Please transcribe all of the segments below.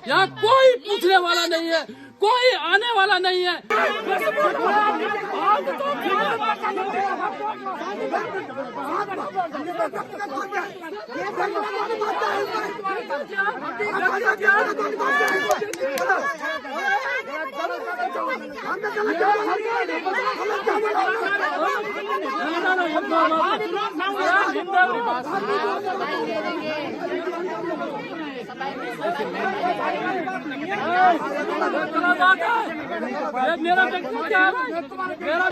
यहाँ कोई पूछने वाला नहीं है, कोई आने वाला नहीं है। मेरा व्यक्तित्व क्या है? मेरा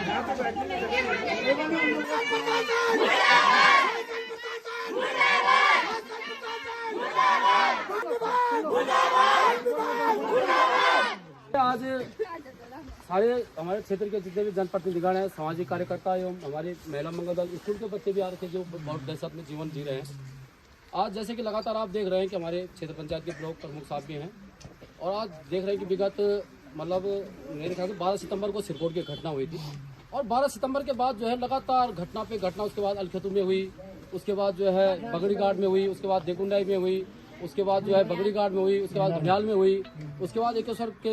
आज सारे हमारे क्षेत्र के जितने भी जनप्रतिनिधिगण हैं, सामाजिक कार्यकर्ता एवं हमारे महिला मंगल दल स्कूल के बच्चे भी आ रखे जो बहुत दहशत में जीवन जी रहे हैं। आज जैसे कि लगातार आप देख रहे हैं कि हमारे क्षेत्र पंचायत के ब्लॉक प्रमुख साहब भी हैं और आज देख रहे हैं कि विगत मतलब मेरे ख्याल से 12 सितंबर को सिरकोट की घटना हुई थी और 12 सितंबर के बाद जो है लगातार घटना पे घटना, उसके बाद अलखतू में हुई, उसके बाद जो है बगड़ी घाट में हुई, उसके बाद देकुंडाई में हुई, उसके बाद जो है बगड़ी घाट में हुई, उसके बाद घड़ियाल में हुई, उसके बाद एकेश्वर के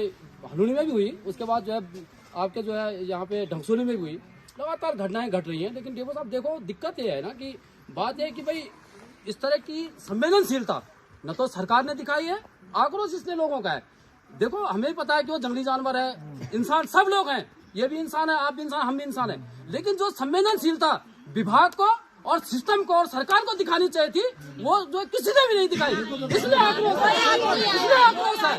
हलूनी में भी हुई, उसके बाद जो है आपके जो है यहाँ पे ढंगसोली में भी हुई। लगातार घटनाएं घट रही हैं। लेकिन देखो साहब, देखो दिक्कत ये है ना कि बात यह है कि भाई इस तरह की संवेदनशीलता न तो सरकार ने दिखाई है, आक्रोश इसलिए लोगों का है। देखो हमें पता है कि वो जंगली जानवर है, इंसान सब लोग हैं, ये भी इंसान है, आप भी इंसान, हम भी इंसान है, लेकिन जो संवेदनशीलता विभाग को और सिस्टम को और सरकार को दिखानी चाहिए थी वो जो किसी ने भी नहीं दिखाई। इसलिए आक्रोश है।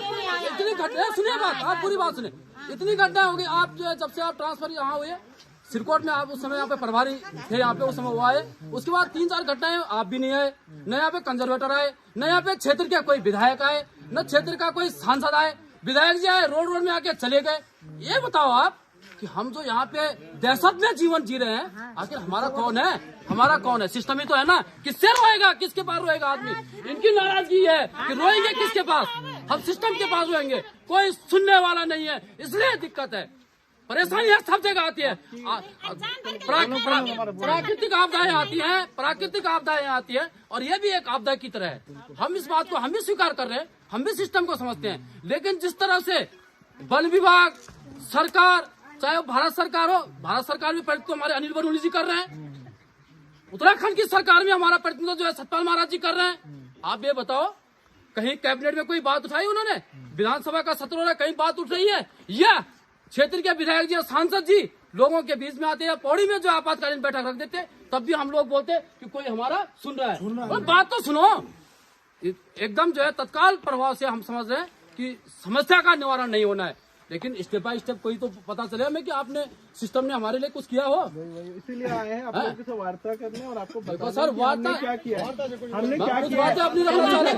इतनी घटना, सुनिए बात, आप पूरी बात सुने, इतनी घटना हो गई। आप जो है जब से आप ट्रांसफर यहाँ हुए सिरकोट में, आप उस समय यहाँ पे प्रभारी थे, यहाँ पे उस समय वो आए, उसके बाद 3-4 घटनाएं आप भी नहीं आए, न यहाँ पे कंजर्वेटर आए, न यहाँ पे क्षेत्र के कोई विधायक आए, न क्षेत्र का कोई सांसद आए, विधायक जी आए रोड में आके चले गए। ये बताओ आप कि हम जो यहाँ पे दहशत में जीवन जी रहे हैं, आखिर हमारा कौन है? हमारा कौन है? सिस्टम ही तो है ना। किससे रोएगा? किसके पास रोएगा आदमी? इनकी नाराजगी है कि रोएंगे किसके पास? हम सिस्टम के पास रोएंगे, कोई सुनने वाला नहीं है, इसलिए दिक्कत है, परेशानी है, सब जगह आती है। प्राकृतिक आपदाएं आती हैं, प्राकृतिक आपदाएं आती है और ये भी एक आपदा की तरह है। हम इस बात को हम भी स्वीकार कर रहे हैं, हम भी सिस्टम को समझते हैं, लेकिन जिस तरह से वन विभाग, सरकार, चाहे वो भारत सरकार हो, भारत सरकार भी प्रतिनिधित्व हमारे अनिल बलूनी जी कर रहे हैं, उत्तराखंड की सरकार में हमारा प्रतिनिधित्व जो है सतपाल महाराज जी कर रहे हैं। आप ये बताओ, कहीं कैबिनेट में कोई बात उठाई उन्होंने? विधानसभा का सत्र हो रहा है, कहीं बात उठ रही है? या क्षेत्र के विधायक जी और सांसद जी लोगों के बीच में आते हैं, पौड़ी में जो आपातकालीन बैठक रख देते, तब भी हम लोग बोलते कि कोई हमारा सुन रहा है। और बात तो सुनो, एकदम जो है तत्काल प्रभाव से हम समझ रहे हैं कि समस्या का निवारण नहीं होना है, लेकिन स्टेप बाय स्टेप कोई तो पता चले हमें कि आपने सिस्टम ने हमारे लिए कुछ किया हो। इसीलिए आए हैं आप लोगों से वार्ता करने और आपको बताने सर वार्ता क्या किया है, हमने क्या कुछ बातें अपनी रखना चाह रहे हैं।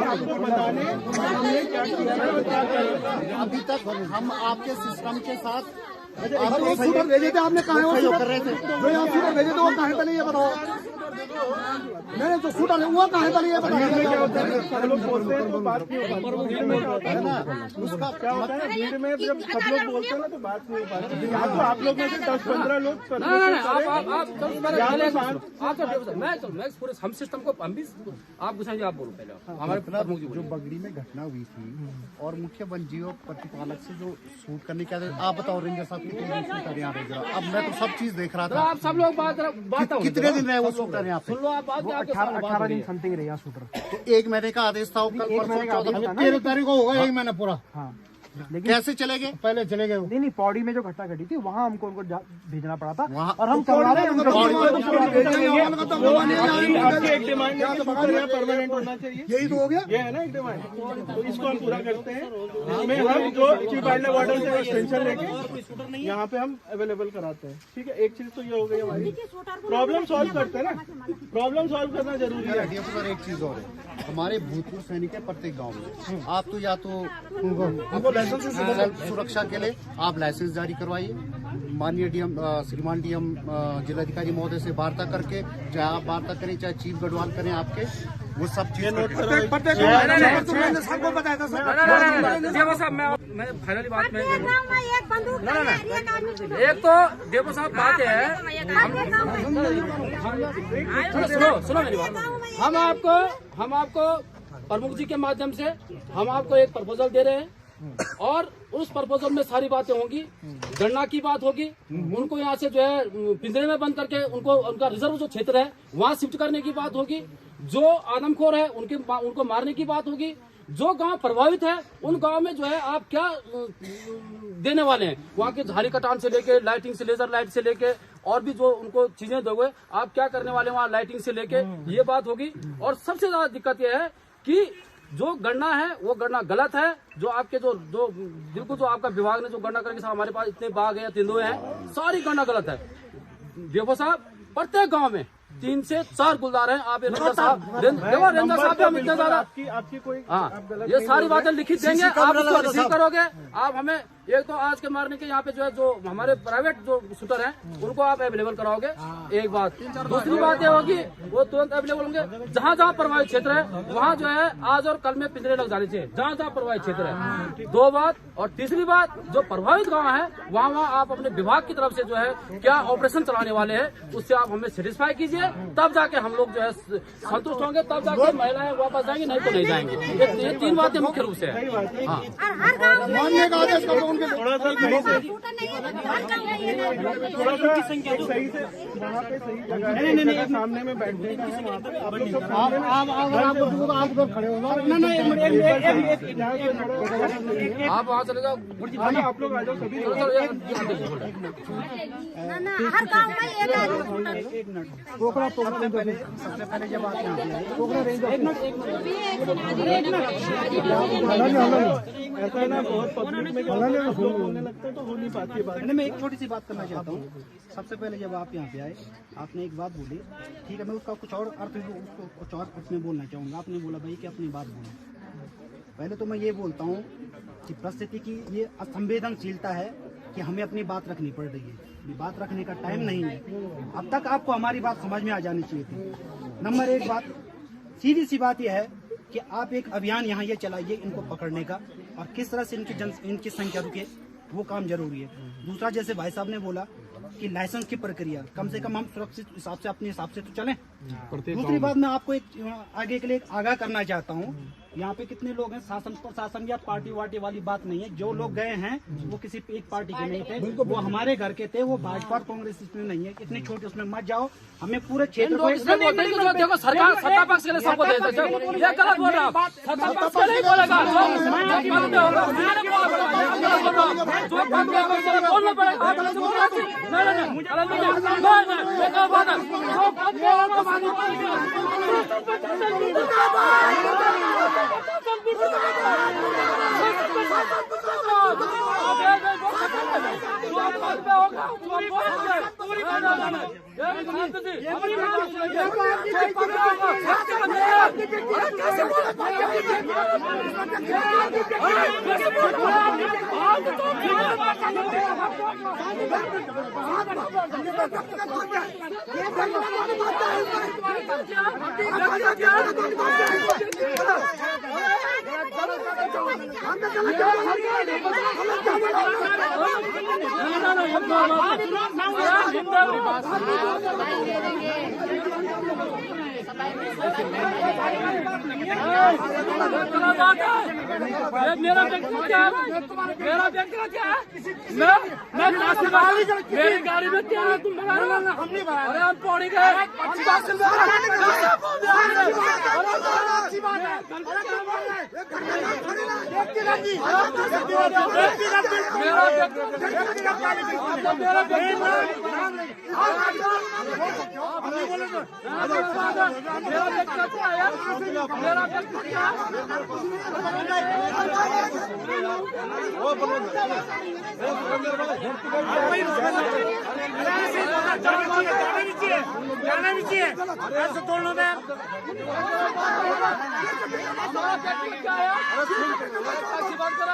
आपको बताने हमने क्या किया। अभी तक हम आपके सिस्टम के साथ शूटर भेजे थे, आपने कहा सहयोग कर रहे थे। जो यहाँ शूटर भेजे थे वो कहाँ पे नहीं है बताओ? नहीं, जो शूटर है वो कहाँ पे नहीं है बताओ? सब लोग बोलते हैं तो बात नहीं हो पाती है, उसका क्या होता है भीड़ में जब सब लोग बोलते हैं ना तो बात नहीं हो पाती। यहाँ तो आप लोग में से 10-15 लोग मैं पूरे हम सिस्टम को हम भी आप गुस्सा आप बोलो पहले हमारे प्रमुख जी। जो बगड़ी में घटना हुई थी और मुख्य वन जीव प्रतिपालक से जो शूट करने के आप बताओ रेंजर साहब अब मैं तो सब चीज देख रहा था। आप सब लोग बात कितने दिन रहे वो शूटर यहाँ पे? 18 दिन समथिंग रहे यहाँ शूटर। तो 1 महीने का आदेश था, कल 13 तारीख को होगा 1 महीना पूरा। हाँ, लेकिन कैसे चले गए? पहले चले गए। नहीं, पौड़ी में जो घटना घटी थी वहाँ हमको उनको भेजना पड़ा था वहाँ और हम करवा रहे हैं। आपकी एक डिमांड है कि शूटर यहाँ परमानेंट होना चाहिए, यही तो हो गया। ये है ना एक डिमांड, तो इसको हम पूरा करते हैं। इसमें हम जो चीफ वाइल्ड लाइफ वार्डन से एक्सटेंशन लेके यहाँ पे हम अवेलेबल कराते हैं। ठीक है, एक चीज तो ये हो गई हमारी, प्रॉब्लम सॉल्व करते हैं ना, प्रॉब्लम सॉल्व करना जरूरी है। एक चीज और है, हमारे भूतपूर्व सैनिक है प्रत्येक गाँव में, आप तो या तो सुरक्षा के लिए आप लाइसेंस जारी करवाइए, माननीय डीएम श्रीमान डीएम जिलाधिकारी महोदय से वार्ता करके, चाहे आप वार्ता करें चाहे चीफ गढ़वाल करें आपके, वो सब चीज सबको बताया था सर। देवो साहब मैं फाइनली बात में एक तो देवो साहब बात है, सुनो मेरी बात। हम आपको प्रमुख जी के माध्यम से हम आपको एक प्रपोजल दे रहे हैं और उस प्रपोजल में सारी बातें होंगी। गणना की बात होगी, उनको यहाँ से जो है पिंजरे में बंद करके उनको उनका रिजर्व जो क्षेत्र है वहाँ शिफ्ट करने की बात होगी। जो आदमखोर है उनको मारने की बात होगी। जो गांव प्रभावित है उन गांव में जो है आप क्या देने वाले हैं, वहाँ के झाड़ी कटान से लेके लाइटिंग से, लेजर लाइट से लेके और भी जो उनको चीजें दोगे आप क्या करने वाले हैं वहाँ लाइटिंग से लेके, ये बात होगी। और सबसे ज्यादा दिक्कत यह है कि जो गणना है वो गणना गलत है। जो आपके जो बिल्कुल जो आपका विभाग ने जो गणना करके हमारे पास इतने बाग है या तेंदुए हैं, सारी गणना गलत है। देखो साहब प्रत्येक गांव में 3 से 4 गुलदार हैं। आप रेंजर साहब रेंजर साहब भी हम इतने ज्यादा आपकी कोई ये सारी बातें लिखित देंगे, आप उसको रिसीव करोगे। आप हमें एक तो आज के मारने के यहाँ पे जो है जो हमारे प्राइवेट जो शूटर हैं उनको आप अवेलेबल कराओगे, एक बात। दूसरी बात ये होगी वो तुरंत अवेलेबल होंगे। जहाँ जहाँ प्रभावित क्षेत्र है वहाँ जो है आज और कल में पिंजरे लग जाने चाहिए, जहाँ जहाँ प्रभावित क्षेत्र है। 2 बात। और तीसरी बात, जो प्रभावित गाँव है वहाँ आप अपने विभाग की तरफ से जो है क्या ऑपरेशन चलाने वाले हैं उससे आप हमें सेटिस्फाई कीजिए, तब जाके हम लोग जो है संतुष्ट होंगे, तब जाके महिलाएं वापस जाएंगी, नहीं तो नहीं जाएंगी। ये 3 बातें मुख्य रूप से है। थोड़ा सा सही से वहाँ पे सही जगह नहीं सामने में बैठने का है। वहाँ पे आप लोग सब आप उधर खड़े हो आप वहाँ चले जाओ, आप लोग आ जाओ सभी। हर गाँव में एक सबसे पहले जब आप ऐसा है ना, बहुत पब्लिक में बोलने लगता है तो हो नहीं पाती बात। मैं एक छोटी सी बात करना चाहता हूँ। सबसे पहले जब आप यहाँ पे आए आपने एक बात बोली, ठीक है, मैं उसका कुछ और अर्थ उसको कुछ और अर्थ में बोलना चाहूँगा। आपने बोला भाई कि अपनी बात बोलो। पहले तो मैं ये बोलता हूँ कि परिस्थिति की ये असंवेदनशीलता है कि हमें अपनी बात रखनी पड़ रही है। ये बात रखने का टाइम नहीं है। अब तक आपको हमारी बात समझ में आ जानी चाहिए थी। नंबर 1 बात, सीधी सी बात यह है कि आप एक अभियान यहाँ ये चलाइए इनको पकड़ने का, और किस तरह से इनकी संख्या रुके वो काम जरूरी है। दूसरा, जैसे भाई साहब ने बोला कि लाइसेंस की प्रक्रिया कम से कम हम सुरक्षित हिसाब से अपने हिसाब से तो चलें। दूसरी बात, मैं आपको एक आगे के लिए आगाह करना चाहता हूँ। यहाँ पे कितने लोग हैं, शासन प्रशासन या पार्टी वार्टी वाली बात नहीं है। जो लोग गए हैं वो किसी एक पार्टी के नहीं थे, वो हमारे घर के थे, वो भाजपा और कांग्रेस इसमें नहीं है। इतने छोटे उसमें मत जाओ, हमें पूरे क्षेत्र को देखो सरकार सत्ता पक्ष के लिए सबको दे देते, ये गलत बोल रहा है। सत्ता पक्ष के लिए बोलेगा बोलना पड़ेगा। मेरा व्यक्तिगत क्या है? मेरा व्यक्तिगत क्या है? मैं मेरी गाड़ी में क्या है? तुम भगा रहे हो? अरे हम पौड़ी गए, जाना भी चाहिए ऐसे तोड़ने में। हमारा क्या है?